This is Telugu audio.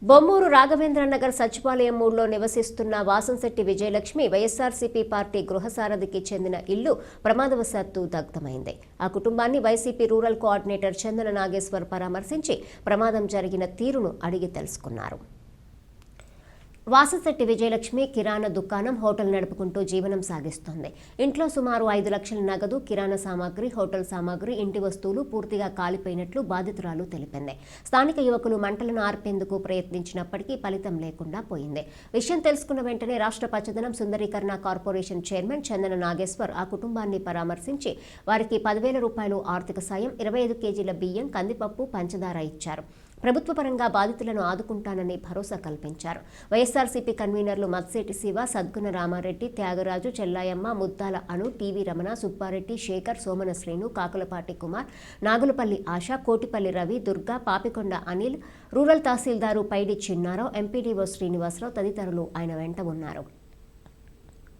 బొమ్మూరు రాఘవేంద్రనగర్ సచివాలయం 3లో నివసిస్తున్న వాసంశెట్టి విజయలక్ష్మి వైఎస్ఆర్సీపీ పార్టీ గృహసారథికి చెందిన ఇల్లు ప్రమాదవశాత్తు దగ్ధమైంది. ఆ కుటుంబాన్ని వైసీపీ రూరల్ కోఆర్డినేటర్ చందన నాగేశ్వర్ పరామర్శించి ప్రమాదం జరిగిన తీరును అడిగి తెలుసుకున్నారు. వాసంశెట్టి విజయలక్ష్మి కిరాణా దుకాణం, హోటల్ నడుపుకుంటూ జీవనం సాగిస్తోంది. ఇంట్లో సుమారు 5 లక్షల నగదు, కిరాణా సామాగ్రి, హోటల్ సామాగ్రి, ఇంటి వస్తువులు పూర్తిగా కాలిపోయినట్లు బాధితురాలు తెలిపింది. స్థానిక యువకులు మంటలను ఆర్పేందుకు ప్రయత్నించినప్పటికీ ఫలితం లేకుండా పోయింది. విషయం తెలుసుకున్న వెంటనే రాష్ట్ర పచ్చదనం సుందరీకరణ కార్పొరేషన్ చైర్మన్ చందన నాగేశ్వర్ ఆ కుటుంబాన్ని పరామర్శించి వారికి 10,000 రూపాయలు ఆర్థిక సాయం, 25 కేజీల బియ్యం, కందిపప్పు, పంచదార ఇచ్చారు. ప్రభుత్వ పరంగా బాధితులను ఆదుకుంటానని భరోసా కల్పించారు. వైఎస్ఆర్సీపీ కన్వీనర్లు మత్సేటి శివ, సద్గుణ రామారెడ్డి, త్యాగరాజు, చెల్లాయమ్మ, ముద్దాల అను, టీవీ రమణ, సుబ్బారెడ్డి, శేఖర్, సోమన శ్రీను, కాకులపాటి కుమార్, నాగులపల్లి ఆశ, కోటిపల్లి రవి, దుర్గా, పాపికొండ అనిల్, రూరల్ తహసీల్దారు పైడి చిన్నారావు, ఎంపీడీఓ శ్రీనివాసరావు తదితరులు ఆయన వెంట ఉన్నారు.